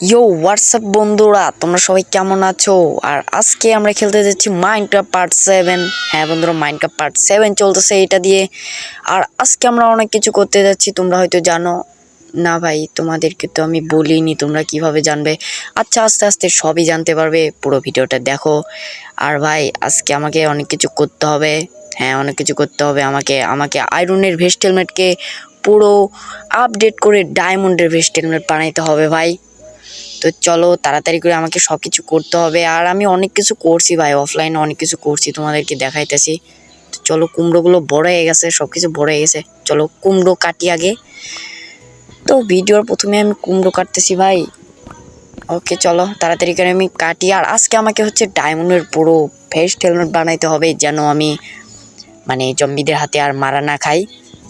ইয়ো WhatsApp বন্ধুরা, তোমরা সবাই কেমন আছো? আর আজকে আমরা খেলতে যাচ্ছি মাইনক্রাফট পার্ট 7। হ্যাঁ বন্ধুরা, মাইনক্রাফট পার্ট 7 চলতেছে এটা দিয়ে। আর আজকে আমরা অনেক কিছু করতে যাচ্ছি, তোমরা হয়তো জানো না ভাই, তোমাদেরকে তো আমি বলিনি, তোমরা কিভাবে জানবে? আচ্ছা, আস্তে আস্তে সবই জানতে পারবে, পুরো ভিডিওটা দেখো। আর ভাই আজকে আমাকে অনেক কিছু করতে হবে। হ্যাঁ, অনেক কিছু করতে হবে আমাকে আমাকে আয়রনের ভেস্ট হেলমেটকে পুরো আপডেট করে ডায়মন্ডের ভেস্ট হেলমেট বানাইতে হবে ভাই। তো চলো তাড়াতাড়ি করে আমাকে সব কিছু করতে হবে। আর আমি অনেক কিছু করছি ভাই, অফলাইনে অনেক কিছু করছি, তোমাদেরকে দেখাইতেছি। তো চলো, কুমড়োগুলো বড় হয়ে গেছে, সব কিছু বড় হয়ে গেছে। চলো কুমড়ো কাটি আগে। তো ভিডিওর প্রথমে আমি কুমড়ো কাটতেছি ভাই। ওকে চলো তাড়াতাড়ি করে আমি কাটি। আর আজকে আমাকে হচ্ছে ডায়মন্ডের পুরো ভেস্ট হেলমেট বানাইতে হবে, যেন আমি মানে জম্বিদের হাতে আর মারা না খাই।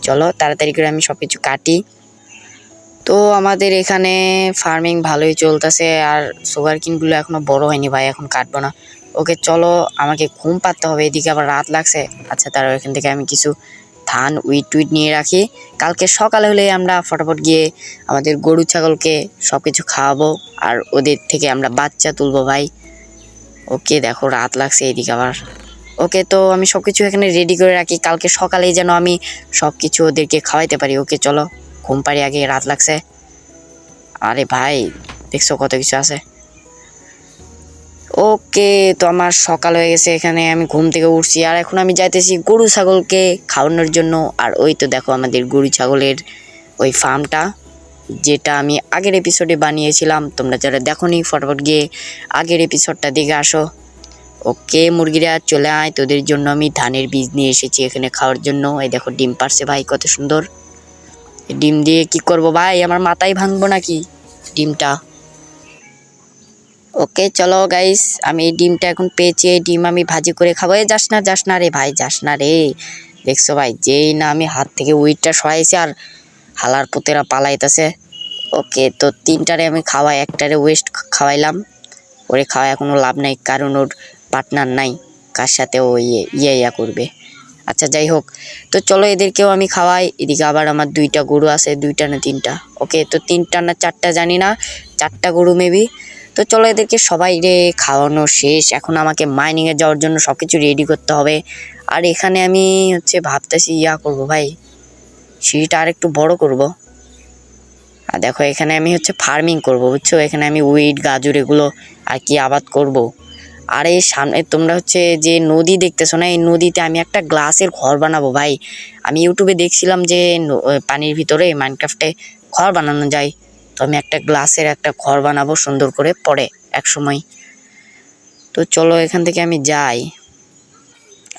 চলো তাড়াতাড়ি করে আমি সব কিছু কাটি। তো আমাদের এখানে ফার্মিং ভালোই চলতেছে, আর সুগার কিনগুলো এখনো বড় হয়নি ভাই, এখন কাটবো না। ওকে চলো, আমাকে ঘুম পাড়তে হবে, এদিকে আবার রাত লাগছে। আচ্ছা তারপর এখান থেকে আমি কিছু ধান উইট নিয়ে রাখি, কালকে সকালে হলে আমরা ফটাফট গিয়ে আমাদের গরু ছাগলকে সব কিছু খাওয়াবো, আর ওদের থেকে আমরা বাচ্চা তুলবো ভাই। ওকে দেখো রাত লাগছে এদিকে আবার। ওকে তো আমি সব কিছু এখানে রেডি করে রাখি, কালকে সকালেই যেন আমি সব কিছু ওদেরকে খাওয়াইতে পারি। ওকে চলো ঘুম পাড়ি আগে, রাত লাগছে। আরে ভাই দেখছো কত কিছু আছে। ওকে তো আমার সকাল হয়ে গেছে, এখানে আমি ঘুম থেকে উঠছি, আর এখন আমি যাইতেছি গরু ছাগলকে খাওয়ানোর জন্য। আর ওই তো দেখো আমাদের গরু ছাগলের ওই ফার্মটা, যেটা আমি আগের এপিসোডে বানিয়েছিলাম। তোমরা যারা দেখোনি ফটাফট গিয়ে আগের এপিসোডটা দেখে আসো। ওকে মুরগিরা চলে আয়, তোদের জন্য আমি ধানের বীজ নিয়ে এসেছি এখানে খাওয়ার জন্য। এই দেখো ডিম পারছে ভাই, কত সুন্দর। ডিম দিয়ে কি করব ভাই, আমার মাথায় ভাঙবো নাকি ডিমটা? ওকে চলো গাইস, আমি এই ডিমটা এখন পেয়েছি, এই ডিম আমি ভাজি করে খাবো। এই যাস না রে ভাই, যাস না রে। দেখছো ভাই, যেই না আমি হাত থেকে উইটটা সরাইছি আর হালার পুতেরা পালাইতেছে। ওকে তো তিনটারে আমি খাওয়াই, একটারে ওয়েস্ট খাওয়াইলাম। ওরে খাওয়াই কোনো লাভ নাই, কারণ ওর পার্টনার নাই কার সাথে ও ইয়া করবে। আচ্ছা যাই হোক, তো চলো এদেরকেও আমি খাওয়াই। এদিকে আবার আমার দুইটা গরু আছে, দুইটা না তিনটা। ওকে তো তিনটা না চারটা জানি না, চারটা গরু মেবি। তো চলো এদেরকে সবাই রে খাওয়ানো শেষ, এখন আমাকে মাইনিংয়ে যাওয়ার জন্য সব কিছু রেডি করতে হবে। আর এখানে আমি হচ্ছে ভাবতেছি ইয়া করবো ভাই, সিঁড়িটা আর একটু বড় করব। আর দেখো এখানে আমি হচ্ছে ফার্মিং করব, বুঝছো? এখানে আমি উইট গাজর এগুলো আর কি আবাদ করব। আর এই সামনে তোমরা হচ্ছে যে নদী দেখতেছো না, এই নদীতে আমি একটা গ্লাসের ঘর বানাবো ভাই। আমি ইউটিউবে দেখছিলাম যে পানির ভিতরে মাইনক্রাফটে ঘর বানানো যায়। তো আমি একটা গ্লাসের একটা ঘর বানাবো সুন্দর করে পরে এক সময়। তো চলো এখান থেকে আমি যাই,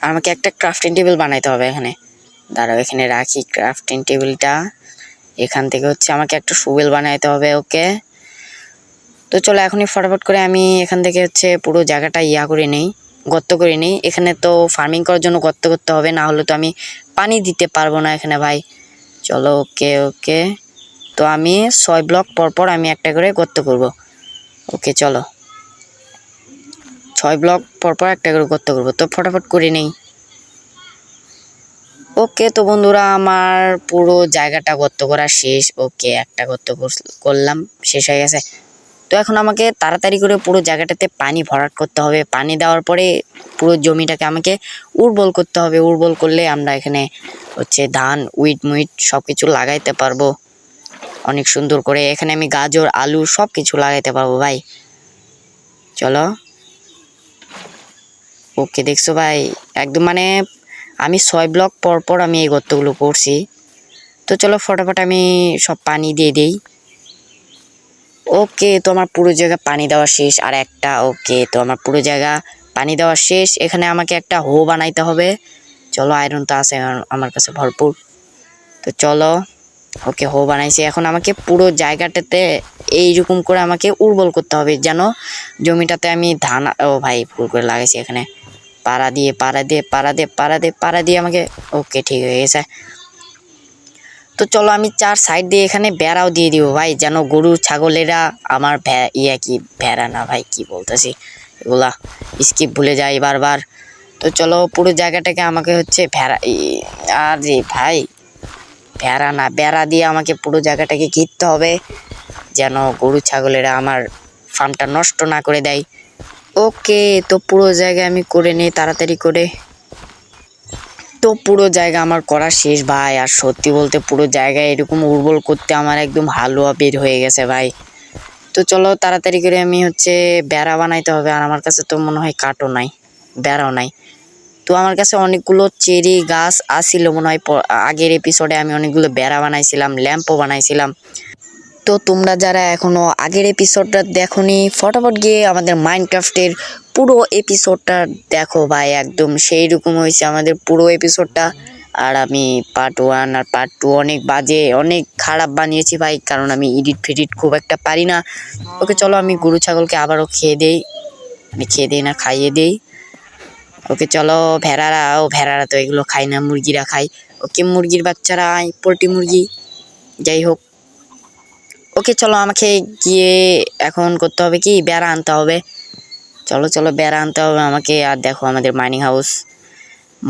আমাকে একটা ক্রাফটিং টেবিল বানাইতে হবে এখানে। দাঁড়াও এখানে রাখি ক্রাফটিং টেবিলটা। এখান থেকে হচ্ছে আমাকে একটা শুবেল বানাইতে হবে। ওকে তো চলো এখনই ফটাফট করে আমি এখান থেকে হচ্ছে পুরো জায়গাটা ইয়া করে নেই, গর্ত করে নেই। এখানে তো ফার্মিং করার জন্য গর্ত করতে হবে, না হলে তো আমি পানি দিতে পারবো না এখানে ভাই। চলো ওকে তো আমি 6 ব্লক পর আমি একটা করে গর্ত করব। ওকে চলো 6 ব্লক পর একটা করে গর্ত করব, তো ফটাফট করে নেই। ওকে তো বন্ধুরা, আমার পুরো জায়গাটা গর্ত করা শেষ। ওকে একটা গর্ত করলাম, শেষ হয়ে গেছে। তো এখন আমাকে তাড়াতাড়ি করে পুরো জায়গাটাতে পানি ভরাট করতে হবে। পানি দেওয়ার পরে পুরো জমিটাকে আমাকে উর্বর করতে হবে। উর্বর করলে আমরা এখানে হচ্ছে ধান উইট সব কিছু লাগাইতে পারবো অনেক সুন্দর করে। এখানে আমি গাজর আলু সব কিছু লাগাইতে পারবো ভাই। চলো ওকে দেখছো ভাই, একদম মানে আমি 6 ব্লক পর আমি এই গর্তগুলো করছি। তো চলো ফটাফট আমি সব পানি দিয়ে দিই। ওকে তো আমার পুরো জায়গা পানি দেওয়া শেষ, আর একটা। ওকে তো আমার পুরো জায়গা পানি দেওয়া শেষ, এখানে আমাকে একটা হো বানাইতে হবে। চলো আয়রন তো আছে আমার কাছে ভরপুর, তো চলো। ওকে হো বানাইছি, এখন আমাকে পুরো জায়গাটাতে এইরকম করে আমাকে উর্বর করতে হবে, যেন জমিটাতে আমি ধান। ও ভাই ভুল করে লাগাইছি এখানে, পাড়া দিয়ে আমাকে। ওকে ঠিক হয়ে গেছে। তো চলো আমি 4 সাইড দিয়ে এখানে বেড়াও দিয়ে দিব ভাই, যেন গরু ছাগলেরা আমার ভেড়া না ভাই, কি বলতেছি এগুলা, স্কিপ ভুলে যাই বারবার। তো চলো পুরো জায়গাটাকে আমাকে হচ্ছে আর যে ভাই ভেড়া না বেড়া দিয়ে আমাকে পুরো জায়গাটাকে ঘিরতে হবে। যেন গরু ছাগলেরা আমার ফার্মটা নষ্ট না করে দেয়। ওকে, তো পুরো জায়গা আমি করে নিই তাড়াতাড়ি করে। তো পুরো জায়গা আমার করা শেষ ভাই। আর সত্যি বলতে পুরো জায়গায় এরকম উর্বর করতে আমার একদম হালুয়া বের হয়ে গেছে ভাই। তো চলো তাড়াতাড়ি করে আমি বেড়া বানাইতে হবে। আর আমার কাছে তো মনে হয় কাঠও নাই, বেড়াও নাই। তো আমার কাছে অনেকগুলো চেরি গাছ আসছিল মনে হয়, আগের এপিসোডে আমি অনেকগুলো বেড়া বানাইছিলাম, ল্যাম্পও বানাইছিলাম। তো তোমরা যারা এখনো আগের এপিসোডটা দেখোনি, ফটাফট গিয়ে আমাদের মাইনক্রাফটের পুরো এপিসোডটা দেখো ভাই। একদম সেই রকম হয়েছে আমাদের পুরো এপিসোডটা। আর আমি পার্ট 1 আর পার্ট 2 অনেক বাজে, অনেক খারাপ বানিয়েছি ভাই, কারণ আমি এডিট ফেডিট খুব একটা পারি না। ওকে চলো আমি গরু ছাগলকে আবারও খেয়ে দেই, মানে খেয়ে দেই না, খাইয়ে দেই। ওকে চলো ভেড়ারা তো এগুলো খায় না, মুরগিরা খায়। ওকে মুরগির বাচ্চারা, পোল্ট্রি মুরগি, যাই হোক। ওকে চলো আমাকে গিয়ে এখন করতে হবে কি, বেড়া আনতে হবে। চলো চলো বেড়া আনতে হবে আমাকে। আর দেখো আমাদের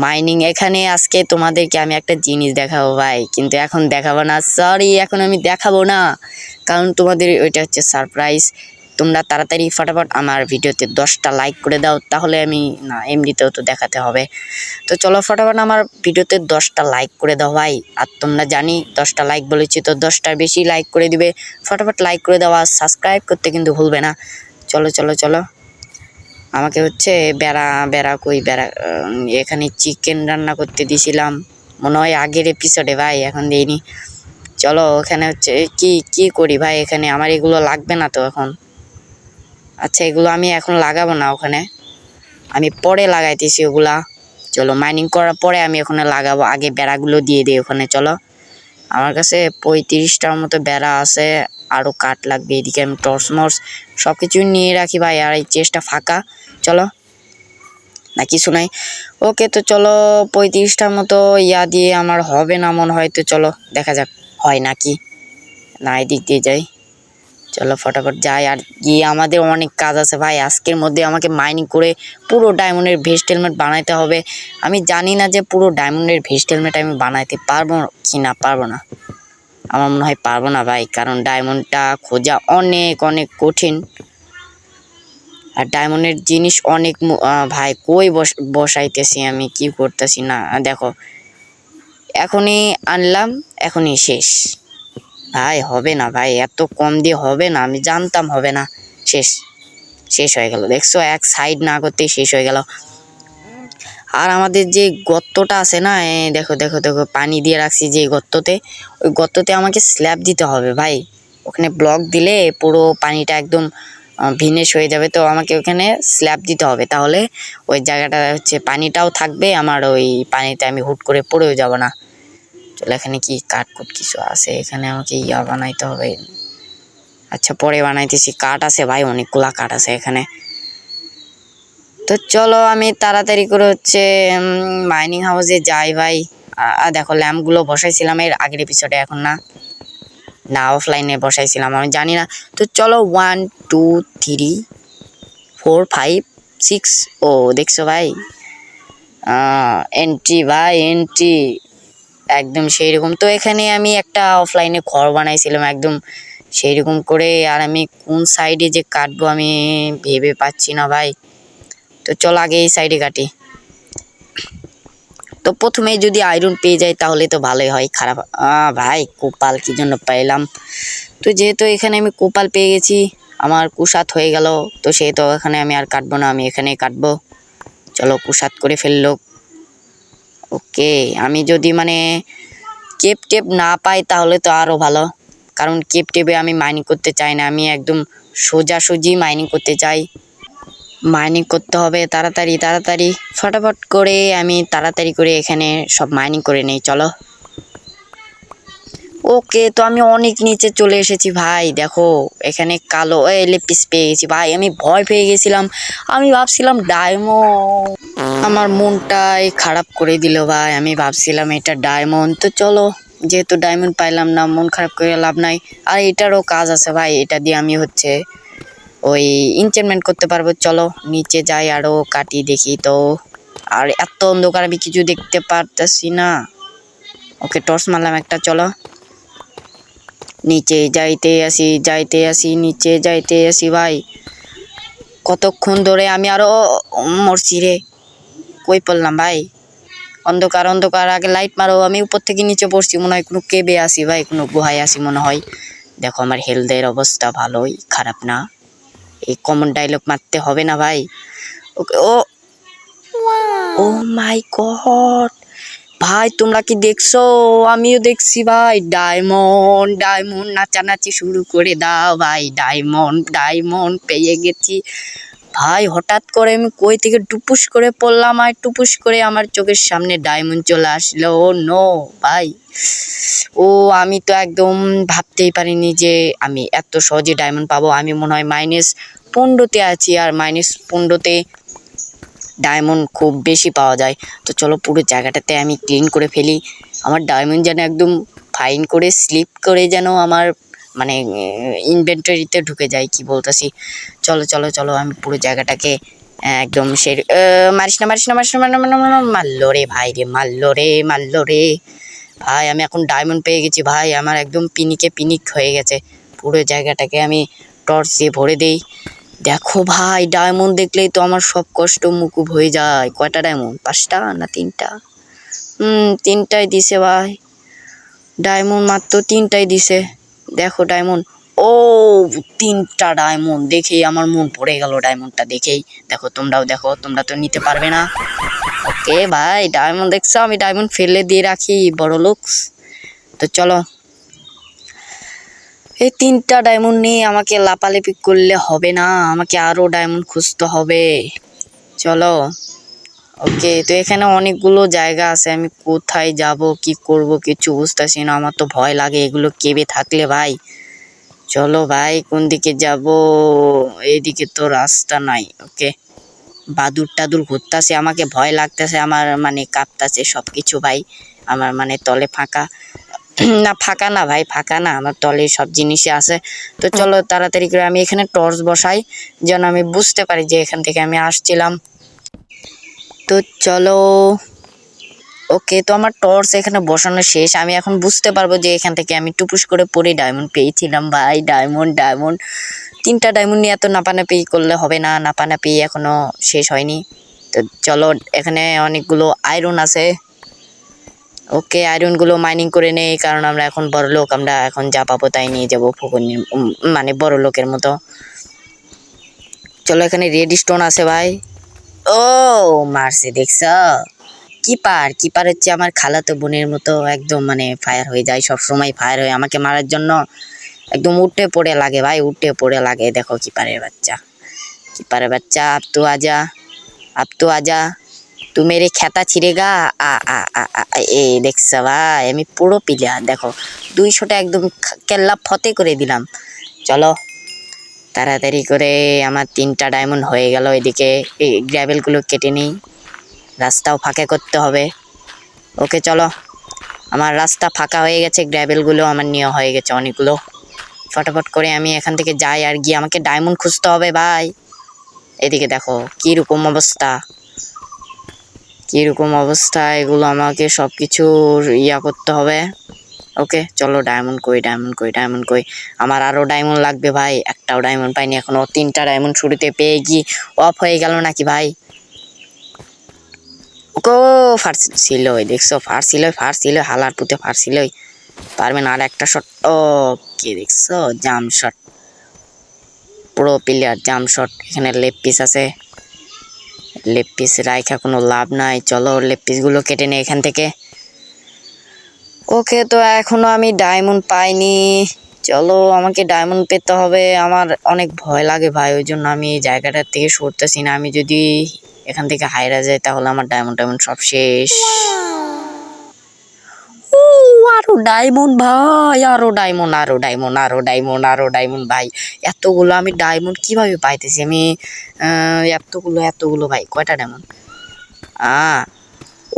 মাইনিং এখানে আজকে তোমাদেরকে আমি একটা জিনিস দেখাবো ভাই, কিন্তু এখন দেখাবো না, সরি এখন আমি দেখাবো না, কারণ তোমাদের ওইটা হচ্ছে সারপ্রাইজ। তোমরা তাড়াতাড়ি ফটাফট আমার ভিডিওতে 10টা লাইক করে দাও, তাহলে আমি না এমনিতেও তো দেখাতে হবে। তো চলো ফটাফট আমার ভিডিওতে 10টা লাইক করে দাও ভাই। আর তোমরা জানি 10টা লাইক বলেছি, তো 10টার বেশি লাইক করে দিবে। ফটাফট লাইক করে দাও আর সাবস্ক্রাইব করতে কিন্তু ভুলবে না। চলো চলো চলো আমাকে এখানে চিকেন রান্না করতে দিয়েছিলাম মনে হয় আগের এপিসোডে ভাই, এখন দিইনি। চলো এখানে কি করি ভাই, এখানে আমার এগুলো লাগবে না তো এখন। আচ্ছা এগুলো আমি এখন লাগাবো না, ওখানে আমি পরে লাগাইতেছি ওগুলা। চলো মাইনিং করার পরে আমি ওখানে লাগাবো, আগে বেড়াগুলো দিয়ে দিই ওখানে। চলো আমার কাছে 35টার মতো বেড়া আছে, আরও কাঠ লাগবে। এদিকে আমি টর্চ মর্চ সব কিছুই নিয়ে রাখি ভাই। আর এই চেষ্টা ফাঁকা, চলো না কিছু নাই। ওকে তো চলো 35টার মতো দিয়ে আমার হবে না মনে হয়। তো চলো দেখা যাক হয় নাকি না, এদিক দিয়ে যাই। চলো ফটাফট যাই। আর গিয়ে আমাদের অনেক কাজ আছে ভাই, আজকের মধ্যে আমাকে মাইনিং করে পুরো ডায়মন্ডের ভেস্ট হেলমেট বানাইতে হবে। আমি জানি না যে পুরো ডায়মন্ডের ভেস্ট হেলমেট আমি বানাইতে পারবো কি না পারবো না। আমার মনে হয় পারবো না ভাই, কারণ ডায়মন্ডটা খোঁজা অনেক অনেক কঠিন। আর ডায়মন্ডের জিনিস অনেক ভাই কই বসাইতেছি আমি, কি করতেছি না দেখো। এখনই আনলাম, এখনই শেষ ভাই। হবে না ভাই, এত কম দিয়ে হবে না, আমি জানতাম হবে না। শেষ শেষ হয়ে গেল, দেখছো এক সাইড না করতেই শেষ হয়ে গেল। আর আমাদের যে গর্তটা আছে না, দেখো দেখো দেখো পানি দিয়ে রাখছি যে গর্ততে, ওই গর্ততে আমাকে স্ল্যাব দিতে হবে ভাই। ওখানে ব্লক দিলে পুরো পানিটা একদম ভিনেস হয়ে যাবে। তো আমাকে ওখানে স্ল্যাব দিতে হবে, তাহলে ওই জায়গাটা পানিটাও থাকবে আমার, ওই পানিতে আমি হুট করে পড়েও যাব না। চলো এখানে কি কাঠকুট কিছু আছে, এখানে আমাকে বানাইতে হবে। আচ্ছা পরে বানাইতেছি, কাঠ আছে ভাই, অনেকগুলা কাঠ আছে এখানে। তো চলো আমি তাড়াতাড়ি করে মাইনিং হাউসে যাই ভাই। দেখো ল্যাম্পগুলো বসাইছিলাম এর আগের এপিসোডে, এখন না অফলাইনে বসাইছিলাম, আমি জানি না। তো চলো 1 2 3 4 5 6, ও দেখছো ভাই এন্ট্রি ভাই এন্ট্রি একদম সেই রকম। তো এখানে আমি একটা অফলাইনে ঘর বানাইছিলাম একদম সেই রকম করে। আর আমি কোন সাইডে যে কাটবো আমি ভেবে পাচ্ছি না ভাই। তো চলো আগে এই সাইডে কাটি। তো প্রথমে যদি আয়রন পেয়ে যাই তাহলে তো ভালোই হয়, খারাপ ভাই কোপাল কি জন্য পাইলাম। তো যেহেতু এখানে আমি কোপাল পেয়ে গেছি, আমার কুসাত হয়ে গেল, তো সেহেতু এখানে আমি আর কাটবো না, আমি এখানেই কাটবো। চলো কুসাত করে ফেললো। ওকে আমি যদি কেপ টেপ না পাই তাহলে তো আরও ভালো, কারণ কেপ টেপে আমি মাইনিং করতে চাই না, আমি একদম সোজাসুজি মাইনিং করতে চাই। মাইনিং করতে হবে তাড়াতাড়ি তাড়াতাড়ি, ফটাফট করে আমি তাড়াতাড়ি করে এখানে সব মাইনিং করে নেই। চলো ওকে তো আমি অনেক নিচে চলে এসেছি ভাই। দেখো এখানে কালো লেপিস পেয়ে গেছি ভাই, আমি ভয় পেয়ে গেছিলাম, আমি ভাবছিলাম ডায়মন্ড। আমার মনটাই খারাপ করে দিল ভাই, আমি ভাবছিলাম এটা ডায়মন্ড। তো চলো যেহেতু ডায়মন্ড পাইলাম না, মন খারাপ করে লাভ নাই। আর এটারও কাজ আছে ভাই, এটা দিয়ে আমি ওই এনচেন্টমেন্ট করতে পারবো। চলো নিচে যাই আরো কাটি দেখি। তো আর এত অন্ধকার আমি কিছু দেখতে পারতেছি না। ওকে টর্চ মারলাম একটা। চলো নিচে যাইতে আসি নিচে যাইতে আসি ভাই। কতক্ষণ ধরে আমি আরো মরছি রে। কই পড়লাম ভাই? অন্ধকার অন্ধকার, আগে লাইট মারো। আমি উপর থেকে নিচে পড়ছি, মনে হয় কোনো কেবে আসি ভাই, কোনো গুহায় আসি মনে হয়। দেখো আমার হেলথের অবস্থা ভালোই খারাপ না। এই কমন ডায়লগ মারতে হবে না ভাই। ওকে। ও মাই গড ভাই, তোমরা কি দেখছো? আমিও দেখছি ভাই। ডায়মন্ড ডায়মন্ড নাচানাচি শুরু করে দাও ভাই। ডায়মন্ড ডায়মন্ড পেয়ে গেছি ভাই। হঠাৎ করে আমি কই থেকে টুপুস করে পড়লাম, আর টুপুস করে আমার চোখের সামনে ডায়মন্ড চলে আসলো। ও নো ভাই। ও আমি তো একদম ভাবতেই পারিনি যে আমি এত সহজে ডায়মন্ড পাবো। আমি মনে হয় -15-তে আছি, আর -15-তে ডায়মন্ড খুব বেশি পাওয়া যায়। তো চলো পুরো জায়গাটাতে আমি ক্লিন করে ফেলি। আমার ডায়মন্ড যেন একদম ফাইন করে স্লিপ করে যেন আমার মানে ইনভেন্টরিতে ঢুকে যায়, কি বলতেছি। চলো চলো চলো আমি পুরো জায়গাটাকে একদম মারিস না মারিস না মারিস না, মারলো রে ভাই রে, মারলো রে ভাই। আমি এখন ডায়মন্ড পেয়ে গেছি ভাই। আমার একদম পিনিকে পিনিক হয়ে গেছে। পুরো জায়গাটাকে আমি টর্চ দিয়ে ভরে দিই। দেখো ভাই, ডায়মন্ড দেখলেই তো আমার সব কষ্ট মুকুব হয়ে যায়। কয়টা ডায়মন্ড? 5টা না 3টা? 3টাই দিছে ভাই। ডায়মন্ড মাত্র 3টাই দিছে। দেখো ডায়মন্ড। ও 3টা ডায়মন্ড দেখেই আমার মন পড়ে গেল। ডায়মন্ডটা দেখেই দেখো, তোমরাও দেখো, তোমরা তো নিতে পারবে না। ওকে ভাই, ডায়মন্ড দেখছো? আমি ডায়মন্ড ফেলে দিয়ে রাখি, বড় লুকস। তো চলো, এই 3টা ডায়মন্ড নিয়ে আমাকে লাপালাপি করলে হবে না, আমাকে আরো ডায়মন্ড খুঁজতে হবে। চলো। ওকে, তো এখানে অনেকগুলো জায়গা আছে। আমি কোথায় যাব, কি করব কিছু বুঝতেছি না। আমার তো ভয় লাগে এগুলো কেবে থাকলে ভাই। চলো ভাই, কোন দিকে যাব? এইদিকে তো রাস্তা নাই। ওকে, বাদুর টাদুর ঘুরতেছে, আমাকে ভয় লাগতেছে। আমার মানে কাঁপতাছে সবকিছু ভাই। আমার মানে তলে ফাঁকা না, ফাঁকা না ভাই, ফাঁকা না, আমার তলে সব জিনিসই আছে। তো চলো তাড়াতাড়ি করে আমি এখানে টর্চ বসাই, যেন আমি বুঝতে পারি যে এখান থেকে আমি আসছিলাম। তো চলো। ওকে, তো আমার টর্চ এখানে বসানো শেষ। আমি এখন বুঝতে পারবো যে এখান থেকে আমি টুপুস করে পরে ডায়মন্ড পেয়েছিলাম ভাই। ডায়মন্ড ডায়মন্ড 3টা ডায়মন্ড নিয়ে এত নাপানাপি করলে হবে না। নাপানাপি এখনো শেষ হয়নি। তো চলো, এখানে অনেকগুলো আয়রন আছে। ওকে, আয়রনগুলো মাইনিং করে নেই, কারণ আমরা এখন বড় লোক। আমরা এখন যা পাবো তাই নিয়ে যাবো ফকুনির মানে বড় লোকের মতো। চলো, এখানে রেড স্টোন আছে ভাই। ও মারছে, দেখছ? কিপার হচ্ছে আমার খালাতো বোনের মতো, একদম মানে ফায়ার হয়ে যায়, সব সময় ফায়ার হয়ে আমাকে মারার জন্য একদম উঠে পড়ে লাগে ভাই, উঠে পড়ে লাগে। দেখো কিপারের বাচ্চা, আপ তো আজা তু মেরে খেতা ছিঁড়েগা। আ আ আ আ এ দেখছ ভাই, আমি পুরো প্লেয়ার। দেখো 200টা একদম কেল্লা ফতে করে দিলাম। চলো তাড়াতাড়ি করে, আমার 3টা ডায়মন্ড হয়ে গেল। এদিকে এই গ্র্যাভেলগুলো কেটে নিই, রাস্তাও ফাঁকা করতে হবে। ওকে চলো, আমার রাস্তা ফাঁকা হয়ে গেছে, গ্র্যাভেলগুলো আমার নেওয়া হয়ে গেছে অনেকগুলো। ফটাফট করে আমি এখান থেকে যাই, আর গিয়ে আমাকে ডায়মন্ড খুঁজতে হবে ভাই। এদিকে দেখো কিরকম অবস্থা, এগুলো আমাকে সব কিছু করতে হবে। ওকে চলো, ডায়মন্ড কই। আমার আরো ডায়মন্ড লাগবে ভাই, একটাও ডায়মন্ড পাইনি এখনো। 3টা ডায়মন্ড শুরুতে পেয়ে গিয়ে অফ হয়ে গেল নাকি ভাই? ওকে, ফার্সিল দেখছো, ফার্সিল হালার পুঁতে ফার্সিল পারবে না। আর একটা শট। ও কি দেখছো, জাম শট, প্রো প্লেয়ার জাম শট। এখানে লেগ পিস আছে, লেগ পিস রাইখা কোনো লাভ নাই। চলো লেগ পিসগুলো কেটে নেই এখান থেকে। ওকে, তো এখনো আমি ডায়মন্ড পাইনি। চলো, আমাকে ডায়মন্ড পেতে হবে। আমার অনেক ভয় লাগে ভাই, ওই জন্য আমি এই জায়গাটার থেকে সরতেছি না। আমি যদি এখান থেকে হাইরা যাই তাহলে আমার ডায়মন্ড সব শেষ। ও আরো ডায়মন্ড ভাই, আরো ডায়মন্ড ভাই। এতগুলো আমি ডায়মন্ড কিভাবে পাইতেছি আমি? এতগুলো ভাই, কয়টা ডায়মন্ড?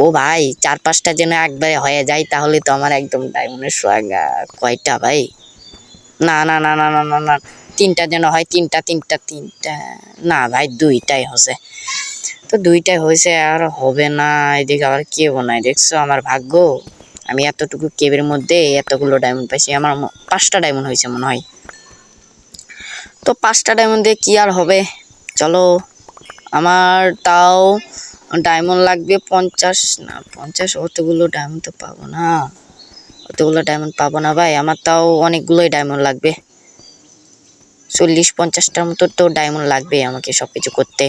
ও ভাই, 4-5টা যেন একবারে হয়ে যায়, তাহলে তো আমার একদম ডায়মন্ডের সোয়াগ। কয়টা ভাই? না না না না না না না, 3টা যেন হয়। তিনটা না ভাই, 2টাই হচ্ছে। তো 2টাই হয়েছে, আর হবে না। এদিকে আবার কে বানায়, দেখছো আমার ভাগ্য। আমি এতটুকু কেবের মধ্যে এতগুলো ডায়মন্ড পাইছি। আমার 5টা ডায়মন্ড হয়েছে মনে হয়। তো 5টা ডায়মন্ড দিয়ে কি আর হবে, চলো। আমার তাও ডায়মন্ড লাগবে 50 না 50, অতগুলো ডায়মন্ড তো পাবো না, অতগুলো ডায়মন্ড পাবো না ভাই। আমার তাও অনেকগুলোই ডায়মন্ড লাগবে, 40-50টার মতো তো ডায়মন্ড লাগবে আমাকে সবকিছু করতে।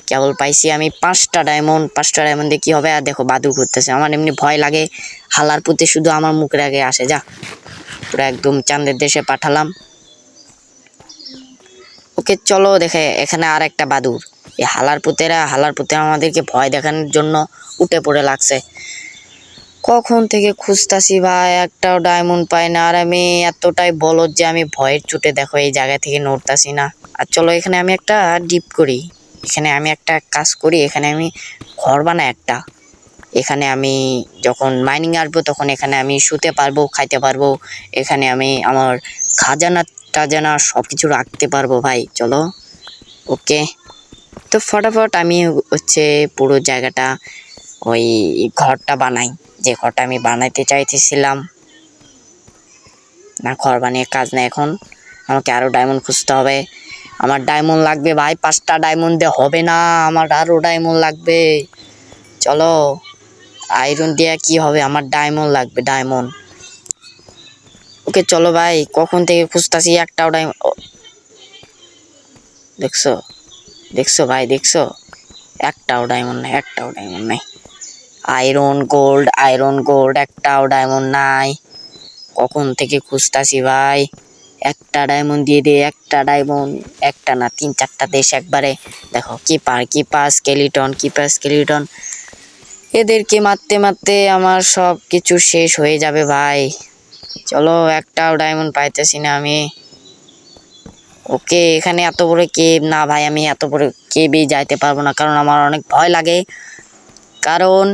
কেবল পাইছি আমি 5টা ডায়মন্ড। 5টা ডায়মন্ড দিয়ে কি হবে? আর দেখো বাদুর ঘুরতেছে, আমার এমনি ভয় লাগে। হালার পুঁতে শুধু আমার মুখের আগে আসে, যা পুরো একদম চাঁদের দেশে পাঠালাম। ওকে চলো, দেখে এখানে আর একটা বাদুর। এই হালার পুতেরা আমাদেরকে ভয় দেখানোর জন্য উঠে পড়ে লাগছে। কখন থেকে খুঁজতাছি ভাই, একটাও ডায়মন্ড পাই না। আর আমি এতটাই বলদ যে আমি ভয়ের চোটে দেখো এই জায়গা থেকে নড়তাছি না। আর চলো এখানে আমি একটা ডিপ করি, এখানে আমি একটা কাজ করি, এখানে আমি ঘর বানাই একটা। এখানে আমি যখন মাইনিং আসবো তখন এখানে আমি শুতে পারবো, খাইতে পারবো। এখানে আমি আমার খাজানা টাজানা সব কিছু রাখতে পারবো ভাই। চলো ওকে, তো ফটাফট আমি হচ্ছে পুরো জায়গাটা ওই ঘরটা বানাই, যে ঘরটা আমি বানাইতে চাইতেছিলাম। না, ঘর বানিয়ে কাজ নেই এখন, আমাকে আরো ডায়মন্ড খুঁজতে হবে। আমার ডায়মন্ড লাগবে ভাই, 5টা ডায়মন্ড দিয়ে হবে না, আমার আরো ডায়মন্ড লাগবে। চলো, আয়রন দিয়ে কি হবে, আমার ডায়মন্ড লাগবে, ডায়মন্ড। ওকে চলো ভাই, কখন থেকে খুঁজতাছি, একটাও ডায়মন্ড। দেখছো দেখছো ভাই, দেখছো, একটাও ডায়মন্ড নাই, একটাও ডায়মন্ড নাই। আয়রন গোল্ড একটাও ডায়মন্ড নাই। কখন থেকে খুঁজতাছি ভাই, একটা ডায়মন্ড দিয়ে দে, একটা ডায়মন্ড, একটা না 3-4টা দেশ একবারে। দেখো কিপার স্কেলিটন, এদেরকে মারতে মারতে আমার সব কিছু শেষ হয়ে যাবে ভাই। চলো, একটাও ডায়মন্ড পাইতেছি না আমি। ওকে, এখানে এত বড় কেভ না ভাই, আমি এত বড় কেভে যাইতে পারবো না, কারণ আমার অনেক ভয় লাগে। কারণ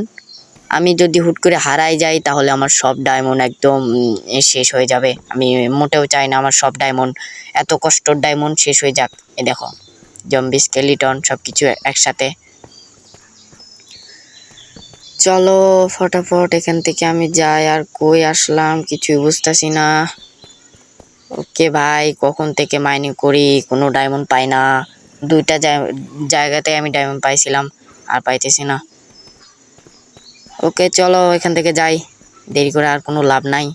আমি যদি হুট করে হারাই যাই তাহলে আমার সব ডায়মন্ড একদম শেষ হয়ে যাবে। আমি মোটেও চাই না আমার সব ডায়মন্ড, এত কষ্টর ডায়মন্ড শেষ হয়ে যাক। এই দেখো জম্বি স্কেলিটন সবকিছু একসাথে। চলো ফটাফট এখান থেকে আমি যাই, আর কই আসলাম কিছুই বুঝতেছি না। ওকে ভাই, কখন থেকে মাইনিং করি, কোনো ডায়মন্ড পাই না। 2টা জায়গাতে আমি ডায়মন্ড পাইছিলাম, আর পাইতেছি না। ওকে চলো এখান থেকে যাই, দেরি করে আর কোনো লাভ নাই।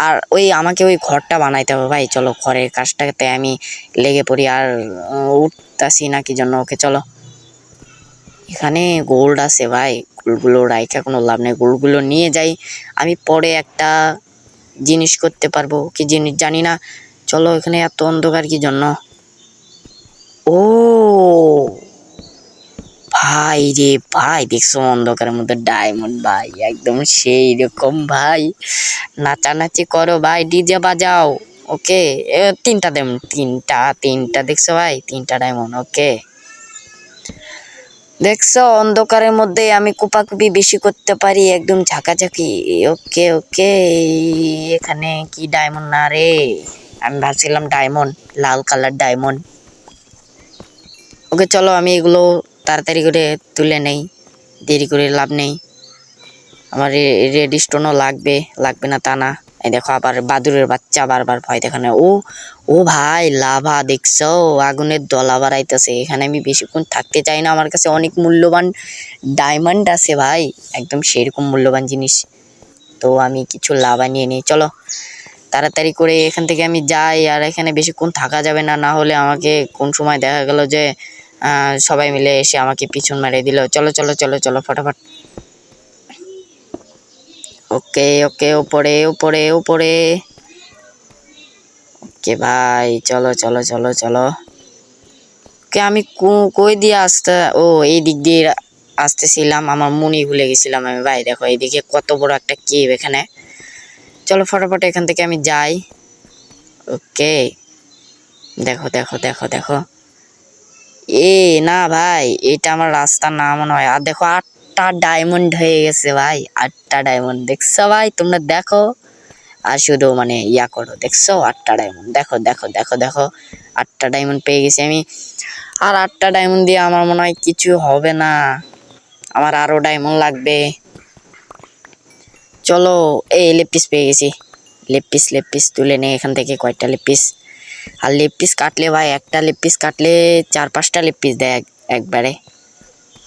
আর আমাকে ওই ঘরটা বানাইতে হবে ভাই। চলো ঘরের কাজটাতে আমি লেগে পড়ি, আর উঠতাছি না কি জন্য। ওকে চলো, এখানে গোল্ড আছে ভাই, গোল্ডগুলো রাইখা কোনো লাভ নেই, গোল্ডগুলো নিয়ে যাই, আমি পরে একটা জিনিস করতে পারবো, কি জিনিস জানি না। চলো, এখানে এত অন্ধকার কি জন্য? ও ভাই রে ভাই, দেখছো অন্ধকারের মধ্যে ডায়মন্ড ভাই, একদম সেই রকম ভাই। নাচানাচি করো ভাই, ডিজে বাজাও। ওকে, 3টা ডায়মন্ড, তিনটা দেখছো ভাই, 3টা ডায়মন্ড। ওকে, দেখছো অন্ধকারের মধ্যে আমি কুপাকুপি বেশি করতে পারি, একদম ঝাঁকাঝাঁকি। ওকে ওকে, এখানে কি ডায়মন্ড না রে, আমি ভাবছিলাম ডায়মন্ড, লাল কালার ডায়মন্ড। ওকে চলো, আমি এগুলো তাড়াতাড়ি করে তুলে নেই, দেরি করে লাভ নেই। আমার রেড স্টোনও লাগবে না তা না। এই দেখো আবার বাদুরের বাচ্চা বারবার ভয় দেখানো। ও ভাই, লাভা দেখছো, আগুনের দলা বাড়াইতেছে। এখানে আমি বেশিক্ষণ থাকতে চাই না, আমার কাছে অনেক মূল্যবান ডায়মন্ড আছে ভাই, একদম সেরকম মূল্যবান জিনিস। তো আমি কিছু লাভা নিয়ে নিই। চলো তাড়াতাড়ি করে এখান থেকে আমি যাই, আর এখানে বেশিক্ষণ থাকা যাবে না, না হলে আমাকে কোন সময় দেখা গেল যে সবাই মিলে এসে আমাকে পিছন মারিয়ে দিল। চলো চলো চলো চলো ফটাফট। ওকে ওকে, উপরে উপরে উপরে। ওকে ভাই, চলো চলো চলো চলো। ওকে, আমি কই দিয়ে ও এই দিক দিয়ে আসতেছিলাম, আমার মনি ভুলে গেছিলাম আমি ভাই। দেখো এইদিকে কত বড় একটা কেভ এখানে। চলো ফটাফট এখান থেকে আমি যাই। ওকে, দেখো দেখো দেখো দেখো, না ভাই, এটা আমার রাস্তা না মনে হয়। আর দেখো 8টা ডায়মন্ড হয়ে গেছে ভাই, 8টা ডায়মন্ড দেখছো ভাই, তোমরা দেখো আর শুধু মানে ইয়া করো। দেখছো 8টা ডায়মন্ড, দেখো দেখো দেখো দেখো, 8টা ডায়মন্ড পেয়ে গেছি আমি। আর 8টা ডায়মন্ড দিয়ে আমার মনে হয় কিছু হবে না, আমার আরো ডায়মন্ড লাগবে। চলো এই লেগ পিস পেয়ে গেছি। লেগ পিস তুলে নে এখান থেকে কয়েকটা লেগ পিস। আর লেগ পিস কাটলে ভাই, একটা লেগ পিস কাটলে 4-5টা লেগ পিস দেয় একবারে।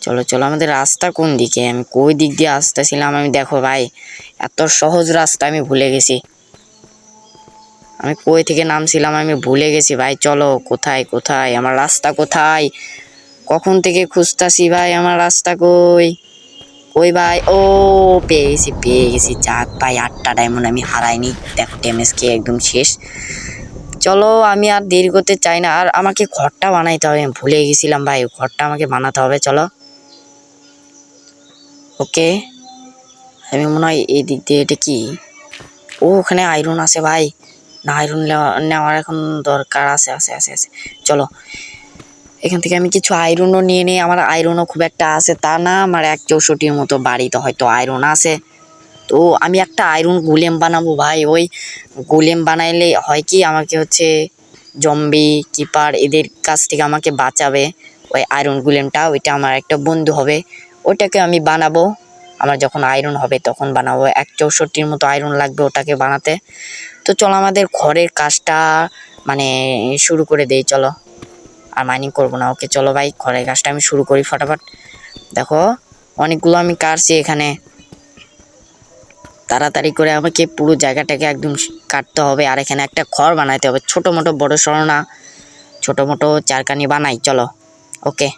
চলো চলো, আমাদের রাস্তা কোন দিকে, আমি কই দিক দিয়ে আসতেছিলাম আমি, দেখো ভাই এত সহজ রাস্তা আমি ভুলে গেছি। আমি কই থেকে নামছিলাম আমি ভুলে গেছি ভাই। চলো কোথায় কোথায় আমার রাস্তা, কোথায় কখন থেকে খুঁজতাছি ভাই আমার রাস্তা কই। কই ভাই, ও পেয়ে গেছি। যাক ভাই, 8টা ডায়মন্ড আমি হারাইনি। দেখো ড্যামেজ খেয়ে একদম শেষ। চলো আমি আর দেরি করতে চাই না, আর আমাকে ঘরটা বানাইতে হবে, আমি ভুলে গেছিলাম ভাই, ঘরটা আমাকে বানাতে হবে। চলো ওকে, আমি মনে হয় এই দিক দিয়ে, এটা কি, ও ওখানে আয়রন আছে ভাই, না আয়রন নেওয়ার এখন দরকার আছে। আছে আছে আছে চলো এখান থেকে আমি কিছু আয়রনও নিয়ে নিই। আমার আয়রনও খুব একটা আছে তা না, আমার 164-র মতো বাড়িতে হয়তো আয়রন আছে। তো আমি একটা আয়রন গোলেম বানাবো ভাই। ওই গোলেম বানাইলে হয় কি, আমাকে হচ্ছে জম্বি কিপার এদের কাছ থেকে আমাকে বাঁচাবে। ওই আয়রন গোলেমটা, ওইটা আমার একটা বন্ধু হবে, ওইটাকে আমি বানাবো। আমার যখন আয়রন হবে তখন বানাবো। 164-র মতো আয়রন লাগবে ওটাকে বানাতে। তো চলো আমাদের ঘরের কাজটা মানে শুরু করে দেই। চলো আর মাইনিং করবো না। ওকে চলো ভাই, ঘরের কাজটা আমি শুরু করি ফটাফট। দেখো অনেকগুলো আমি কাটছি এখানে, তাড়াতাড়ি করে আমাকে পুরো জায়গাটাকে একদম কাটতে হবে। আর এখানে একটা ঘর বানাইতে হবে, ছোট মোটো বড় সড়ো না, ছোট মোটো চারকানি বানাই। চলো ওকে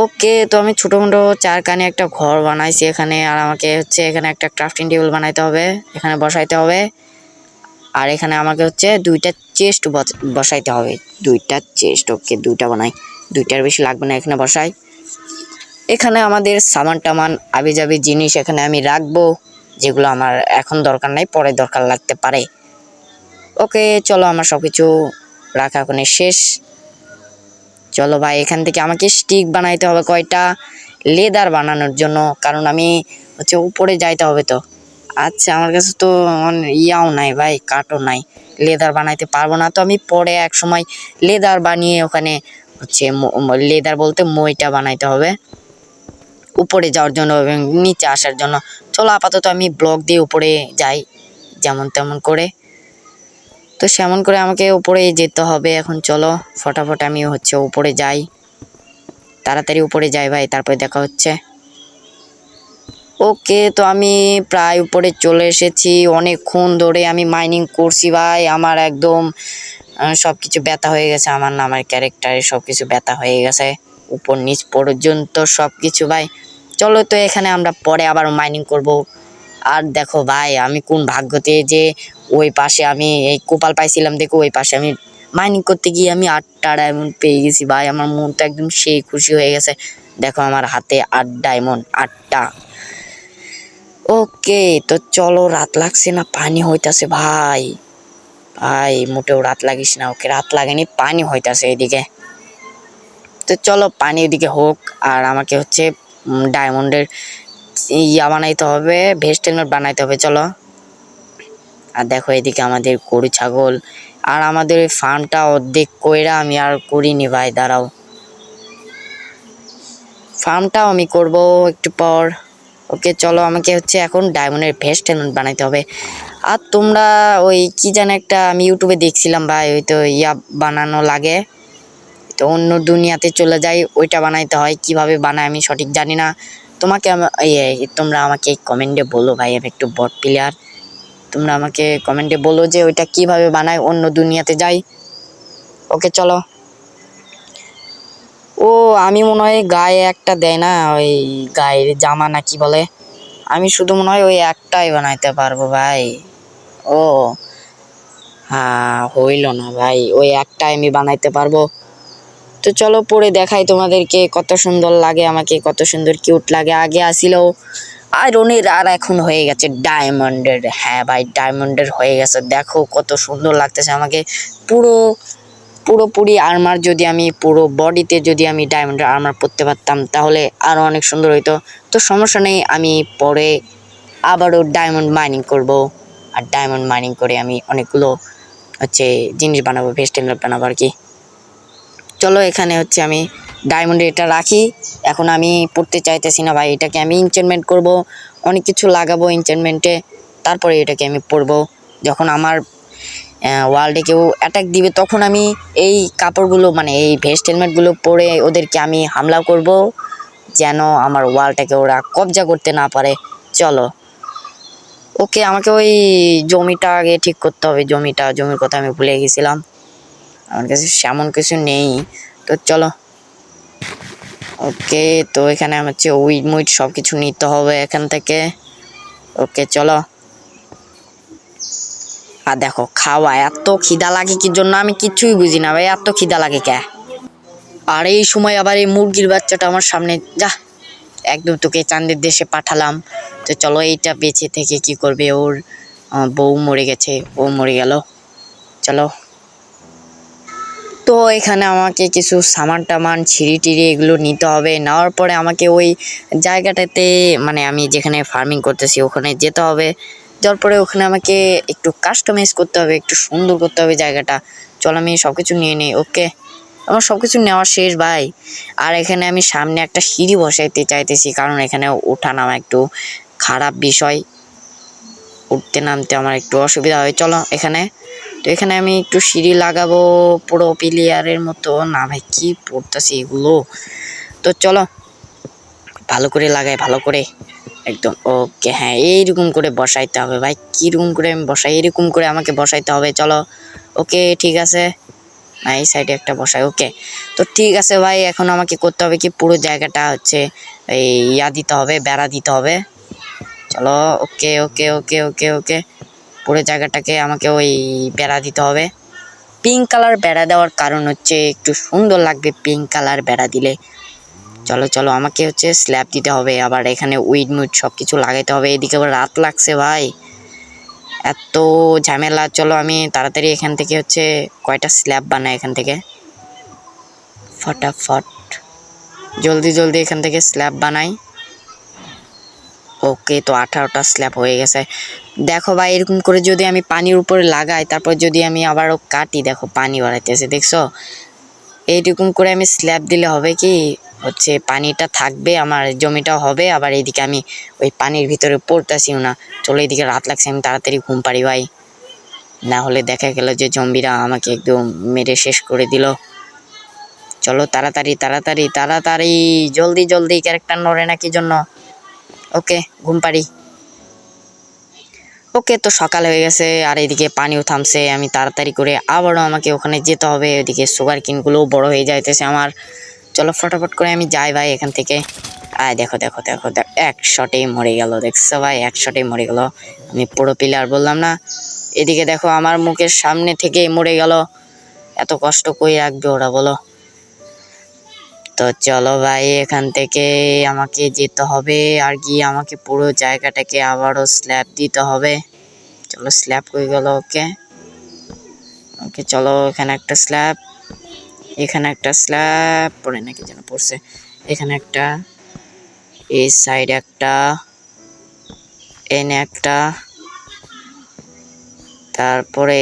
ওকে, তো আমি ছোট মোটো চারকানি একটা ঘর বানাইছি এখানে। আর আমাকে হচ্ছে এখানে একটা ক্রাফটিং টেবিল বানাইতে হবে, এখানে বসাইতে হবে। আর এখানে আমাকে হচ্ছে 2টা চেস্ট বসাইতে হবে, 2টা চেস্ট। ওকে 2টা বানাই, 2টার বেশি লাগবে না, এখানে বসাই। এখানে আমাদের সামান টামান আবি যাবি জিনিস এখানে আমি রাখবো, যেগুলো আমার এখন দরকার নাই, পরে দরকার লাগতে পারে। ওকে চলো, আমার সবকিছু রাখা এখন শেষ। চলো ভাই, এখান থেকে আমাকে স্টিক বানাইতে হবে কয়টা, লেদার বানানোর জন্য, কারণ আমি হচ্ছে উপরে যাইতে হবে। তো আচ্ছা, আমার কাছে তো ইয়াও নাই ভাই, কাঠও নাই, লেদার বানাইতে পারবো না। তো আমি পরে এক সময় লেদার বানিয়ে ওখানে হচ্ছে লেদার বলতে মইটা বানাইতে হবে উপরে যাওয়ার জন্য এবং নিচে আসার জন্য। চলো আপাতত আমি ব্লক দিয়ে উপরে যাই যেমন তেমন করে। তো সেমন করে আমাকে উপরে যেতে হবে এখন। চলো ফটাফট আমি হচ্ছে উপরে যাই, তাড়াতাড়ি উপরে যাই ভাই, তারপরে দেখা হচ্ছে। ওকে, তো আমি প্রায় উপরে চলে এসেছি। অনেকক্ষণ ধরে আমি মাইনিং করছি ভাই, আমার একদম সব কিছু ব্যথা হয়ে গেছে, আমার না আমার ক্যারেক্টারে সব কিছু ব্যথা হয়ে গেছে, উপর নিচ পর্যন্ত সব কিছু ভাই। চলো তো এখানে আমরা পরে আবার মাইনিং করব। আর দেখো ভাই, আমি কোন ভাগ্যতে যে ওই পাশে আমি এই কোপাল পাইছিলাম, দেখো ওই পাশে আমি মাইনিং করতে গিয়ে আমি 8টা ডায়মন্ড পেয়ে গেছি ভাই। আমার মন তো একদম সেই খুশি হয়ে গেছে। দেখো আমার হাতে 8 ডায়মন্ড, 8টা। ওকে, তো চলো, রাত লাগছে না, পানি হইতাছে ভাই। ভাই মোটেও রাত লাগিস না। ওকে রাত লাগেনি, পানি হইতাছে এদিকে। তো চলো পানি এদিকে হোক, আর আমাকে হচ্ছে ডায়মন্ডের ইয়া বানাইতে হবে, ভেস্ট হেলমেট বানাইতে হবে। চলো, আর দেখো এদিকে আমাদের গরু ছাগল, আর আমাদের ওই ফার্মটা অর্ধেক কইরা আমি আর করিনি ভাই, দাঁড়াও, ফার্মটাও আমি করব একটু পর। ওকে চলো, আমাকে হচ্ছে এখন ডায়মন্ডের ভেস্ট হেলমেট বানাইতে হবে। আর তোমরা ওই কি যেন একটা আমি ইউটিউবে দেখছিলাম ভাই, ওই তো ইয়া বানানো লাগে, তো অন্য দুনিয়াতে চলে যাই, ওইটা বানাইতে হয়। কিভাবে বানায় আমি সঠিক জানি না, তোমাকে তোমরা আমাকে কমেন্টে বলো ভাই, আমি একটু বট প্লেয়ার, তোমরা আমাকে কমেন্টে বলো যে ওইটা কিভাবে বানায়, অন্য দুনিয়াতে যাই। ওকে চলো। ও আমি মনে হয় গায়ে একটা দেয় না, ওই গায়ের জামা না কি বলে, আমি শুধু মনে হয় ওই একটাই বানাইতে পারবো ভাই। ও হ্যাঁ, হইল না ভাই, ওই একটাই আমি বানাইতে পারবো। তো চলো পরে দেখাই তোমাদেরকে কত সুন্দর লাগে, আমাকে কত সুন্দর কিউট লাগে। আগে আসিল আয়রনের, আর এখন হয়ে গেছে ডায়মন্ডের। হ্যাঁ ভাই, ডায়মন্ডের হয়ে গেছে, দেখো কত সুন্দর লাগতেছে আমাকে। পুরো পুরোপুরি আর্মার, যদি আমি পুরো বডিতে যদি আমি ডায়মন্ডের আর্মার পরতে পারতাম তাহলে আরও অনেক সুন্দর হইতো। তো সমস্যা নেই, আমি পরে আবারও ডায়মন্ড মাইনিং করব, আর ডায়মন্ড মাইনিং করে আমি অনেকগুলো হচ্ছে জিনিস বানাবো, ভেস্ট হেলমেট বানাবো আর কি। চলো এখানে হচ্ছে আমি ডায়মন্ডে এটা রাখি, এখন আমি পড়তে চাইতেছি না ভাই, এটাকে আমি ইনচেন্টমেন্ট করব। অনেক কিছু লাগাবো এনচেন্টমেন্টে, তারপরে এটাকে আমি পরবো। যখন আমার ওয়ার্ল্ডে কেউ অ্যাটাক দিবে তখন আমি এই কাপড়গুলো মানে এই ভেস্ট হেলমেটগুলো পরে ওদেরকে আমি হামলা করব, যেন আমার ওয়ার্ল্ডটাকে ওরা কবজা করতে না পারে। চলো ওকে, আমাকে ওই জমিটা আগে ঠিক করতে হবে। জমির কথা আমি ভুলে গেছিলাম, আমার কাছে সেমন কিছু নেই। তো চলো ওকে, তো এখানে আমার হচ্ছে উইড মুইড সব কিছু নিতে হবে এখান থেকে। ওকে চলো। আর দেখো খাওয়া এত খিদা লাগে কি জন্য আমি কিছুই বুঝি না ভাই, এত খিদা লাগে কে। আর এই সময় আবার এই মুরগির বাচ্চাটা আমার সামনে, যা একদম তোকে চাঁদের দেশে পাঠালাম। তো চলো, এইটা বেঁচে থেকে কি করবে, ওর বউ মরে গেছে, ও মরে গেল। চলো, তো এখানে আমাকে কিছু সামান টামান ছিঁড়ি টিড়ি এগুলো নিতে হবে। নেওয়ার পরে আমাকে ওই জায়গাটাতে মানে আমি যেখানে ফার্মিং করতেছি ওখানে যেতে হবে। যাওয়ার পরে ওখানে আমাকে একটু কাস্টমাইজ করতে হবে, একটু সুন্দর করতে হবে জায়গাটা। চল আমি সব কিছু নিয়ে নিই। ওকে, আমার সব কিছু নেওয়া শেষ ভাই। আর এখানে আমি সামনে একটা সিঁড়ি বসাইতে চাইতেছি, কারণ এখানে ওঠা নামা একটু খারাপ বিষয়, উঠতে নামতে আমার একটু অসুবিধা হয়। চলো এখানে, তো এখানে আমি একটু সিঁড়ি লাগাবো পুরো প্লেয়ারের মতো। না ভাই কি পড়তেছি এগুলো। তো চলো ভালো করে লাগাই, ভালো করে একদম। ওকে হ্যাঁ, এইরকম করে বসাইতে হবে ভাই। কীরকম করে আমি বসাই, এরকম করে আমাকে বসাইতে হবে। চলো ওকে ঠিক আছে, না এই সাইডে একটা বসাই। ওকে, তো ঠিক আছে ভাই, এখন আমাকে করতে হবে কি পুরো জায়গাটা হচ্ছে এই দিতে হবে, বেড়া দিতে হবে। চলো ওকে ওকে ওকে ওকে ওকে, পুরো জায়গাটাকে আমাকে ওই বেড়া দিতে হবে। পিঙ্ক কালার বেড়া দেওয়ার কারণ হচ্ছে একটু সুন্দর লাগবে পিঙ্ক কালার বেড়া দিলে। চলো চলো, আমাকে হচ্ছে স্ল্যাব দিতে হবে, আবার এখানে উইড মুইড সব কিছু লাগাইতে হবে। এদিকে আবার রাত লাগছে ভাই, এত ঝামেলা। চলো আমি তাড়াতাড়ি এখান থেকে হচ্ছে কয়টা স্ল্যাব বানাই এখান থেকে, ফটাফট জলদি জলদি এখান থেকে স্ল্যাব বানাই। ওকে, তো 18টা স্ল্যাব হয়ে গেছে। দেখো ভাই, এরকম করে যদি আমি পানির উপরে লাগাই, তারপর যদি আমি আবারও কাটি, দেখো পানি বাড়াইতেছে, দেখছো? এইরকম করে আমি স্ল্যাব দিলে হবে কি হচ্ছে পানিটা থাকবে, আমার জমিটাও হবে, আবার এইদিকে আমি ওই পানির ভিতরে পড়তেছিও না। চলো, এইদিকে রাত লাগছে, আমি তাড়াতাড়ি ঘুম পাড়ি ভাই, না হলে দেখা গেল যে জম্বিরা আমাকে একদম মেরে শেষ করে দিল। চলো তাড়াতাড়ি তাড়াতাড়ি তাড়াতাড়ি, জলদি জলদি, ক্যারেক্টার নড়ে না কি জন্য। ওকে ঘুম পাড়ি। ওকে, তো সকাল হয়ে গেছে আর এদিকে পানিও থামছে। আমি তাড়াতাড়ি করে আবারও আমাকে ওখানে যেতে হবে, ওইদিকে সুগার কিনগুলোও বড় হয়ে যাইতেছে আমার। চলো ফটাফট করে আমি যাই ভাই এখান থেকে। দেখো দেখো দেখো দেখো, এক শটেই মরে গেল, দেখছো ভাই, এক শটেই মরে গেল। আমি পুরো প্লেয়ার বললাম না। এদিকে দেখো আমার মুখের সামনে থেকেই মরে গেল। এত কষ্ট কই রাখবে ওরা বলো। তো চলো ভাই, এখান থেকে আমাকে যেতে হবে আর গিয়ে আমাকে পুরো জায়গাটাকে আবারও স্ল্যাব দিতে হবে। চলো স্ল্যাব হয়ে গেল। ওকে ওকে, চলো এখানে একটা স্ল্যাব, এখানে একটা স্ল্যাব পড়ে নাকি যেন পড়ছে, এখানে একটা, এই সাইড একটা, এনে একটা, তারপরে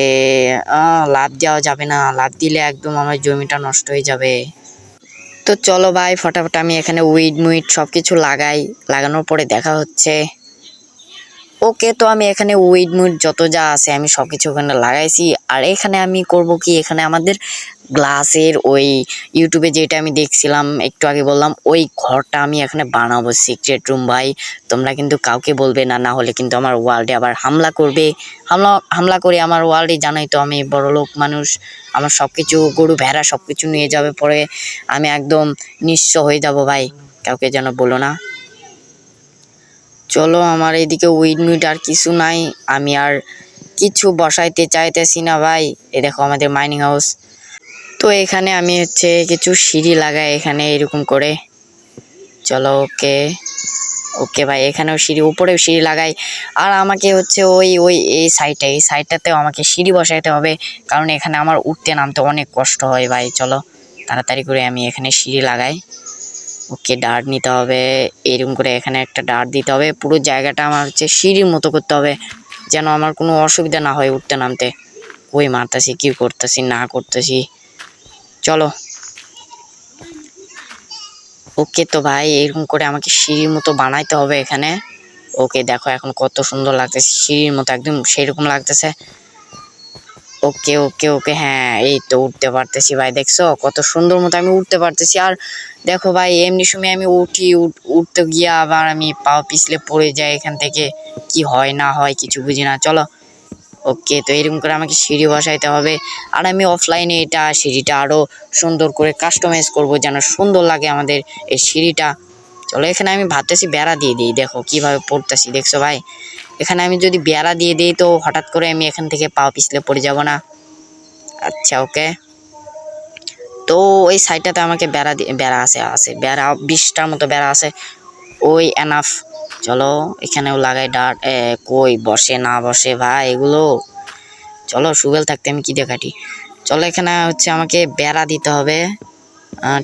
লাভ দেওয়া যাবে না, লাভ দিলে একদম আমার জমিটা নষ্ট হয়ে যাবে। তো চলো ভাই ফটাফট আমি এখানে উইড মুইড সব কিছু লাগাই, লাগানোর পরে দেখা হচ্ছে। ওকে, তো আমি এখানে উইড মুইড যত যা আছে আমি সব কিছু ওখানে লাগাইছি। আর এখানে আমি করব কি, এখানে আমাদের গ্লাসের ওই ইউটিউবে যেটা আমি দেখছিলাম একটু আগে বললাম, ওই ঘরটা আমি এখানে বানাবো, সিক্রেট রুম ভাই। তোমরা কিন্তু কাউকে বলবে না, না হলে কিন্তু আমার ওয়ার্ল্ডে আবার হামলা করবে। হামলা করে আমার ওয়ার্ল্ডে, জানোই তো আমি বড়লোক মানুষ, আমার সব কিছু গরু ভেড়া সব কিছু নিয়ে যাবে, পরে আমি একদম নিঃস্ব হয়ে যাব ভাই, কাউকে যেন বলো না। চলো, আমার এইদিকে উইড মুইড আর কিছু নাই, আমি আর কিছু বসাইতে চাইতেছি না ভাই। এই দেখো আমাদের মাইনিং হাউস। তো এখানে আমি হচ্ছে কিছু সিঁড়ি লাগাই এখানে এরকম করে। চলো ওকে ওকে ভাই, এখানেও সিঁড়ি, উপরেও সিঁড়ি লাগাই। আর আমাকে হচ্ছে ওই ওই এই সাইডটাতেও আমাকে সিঁড়ি বসাইতে হবে, কারণ এখানে আমার উঠতে নামতে অনেক কষ্ট হয় ভাই। চলো তাড়াতাড়ি করে আমি এখানে সিঁড়ি লাগাই। ওকে, ডার্ট নিতে হবে, এরকম করে এখানে একটা ডার্ট দিতে হবে। পুরো জায়গাটা আমার হচ্ছে সিঁড়ির মতো করতে হবে, যেন আমার কোনো অসুবিধা না হয় উঠতে নামতে। ওই মারতেছি, কি করতেছি না করতেছি। চলো ওকে, তো ভাই এরকম করে আমাকে সিঁড়ির মতো বানাইতে হবে এখানে। ওকে দেখো এখন কত সুন্দর লাগতেছে, সিঁড়ির মতো একদম সেই রকম লাগতেছে। ওকে ওকে ওকে হ্যাঁ এই তো উঠতে পারতেছি ভাই, দেখছো কত সুন্দর মতো আমি উঠতে পারতেছি। আর দেখো ভাই এমনি সময় আমি উঠতে গিয়ে আবার আমি পা পিছলে পড়ে যাই এখান থেকে, কি হয় না হয় কিছু বুঝি না। চলো ওকে, তো এরকম করে আমাকে সিঁড়ি বসাইতে হবে। আর আমি অফলাইনে এটা সিঁড়িটা আরো সুন্দর করে কাস্টমাইজ করব যেন সুন্দর লাগে আমাদের এই সিঁড়িটা। চলো এখানে আমি ভাবতেছি বেড়া দিয়ে দিই, দেখো কিভাবে পড়তেছি দেখছো ভাই। এখানে আমি যদি বেড়া দিয়ে দিই তো হঠাৎ করে আমি এখান থেকে পা পিছলে পড়ে যাব না। আচ্ছা ওকে, তো ওই সাইডটাতে আমাকে বেড়া আছে বেড়া 20টার মতো বেড়া আছে, ওই এনাফ। চলো এখানেও লাগাই ডাট, কই বসে না বসে ভাই এগুলো। চলো সুবেল থাকতে আমি কি দেখাটি। চলো এখানে হচ্ছে আমাকে বেড়া দিতে হবে,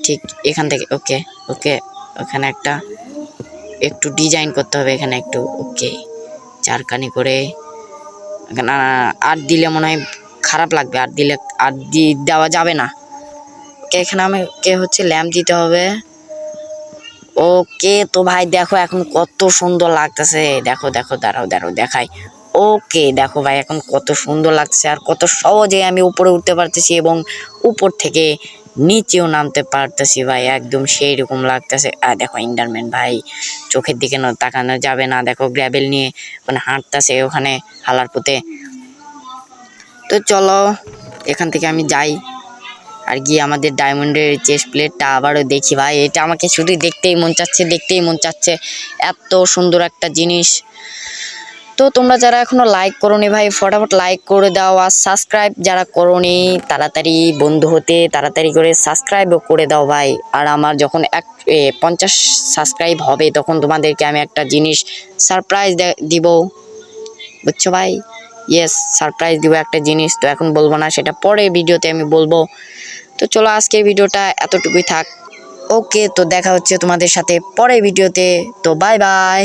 ঠিক এখান থেকে। ওকে ওকে, ওখানে একটু ডিজাইন করতে হবে এখানে একটু। ওকে চারখানি করে এখানে আট দিলে মনে হয় খারাপ লাগবে, আট দেওয়া যাবে না। ওকে এখানে আমাকে হচ্ছে ল্যাম্প দিতে হবে। ওকে তো ভাই দেখো এখন কত সুন্দর লাগতেছে, দেখো দেখো দাঁড়াও দাঁড়াও দেখাই। ওকে দেখো ভাই এখন কত সুন্দর লাগছে, আর কত সহজে আমি উপরে উঠতে পারতেছি এবং উপর থেকে নিচেও নামতে পারতেছি ভাই, একদম সেই রকম লাগতেছে। আর দেখো ইন্ডারম্যান ভাই, চোখের দিকে তাকানো যাবে না, দেখো গ্র্যাবেল নিয়ে ওখানে হাঁটতেছে ওখানে হালার পুঁতে। তো চলো এখান থেকে আমি যাই আর গিয়ে আমাদের ডায়মন্ডের চেস্ট প্লেটটা আবারও দেখি ভাই, এটা আমাকে শুধু দেখতেই মন চাচ্ছে, এত সুন্দর একটা জিনিস। তো তোমরা যারা এখনো লাইক করোনি ভাই ফটাফট লাইক করে দাও, আর সাবস্ক্রাইব যারা করোনি তাড়াতাড়ি বন্ধু হতে তাড়াতাড়ি করে সাবস্ক্রাইবও করে দাও ভাই। আর আমার যখন 50 সাবস্ক্রাইব হবে তখন তোমাদেরকে আমি একটা জিনিস সারপ্রাইজ দিব, বুঝছো ভাই। ইয়েস সারপ্রাইজ দিব একটা জিনিস, তো এখন বলবো না, সেটা পরে ভিডিওতে আমি বলবো। তো চলো আজকের ভিডিওটা এতটুকুই থাক। ওকে তো দেখা হচ্ছে তোমাদের সাথে পরের ভিডিওতে, তো বাই বাই।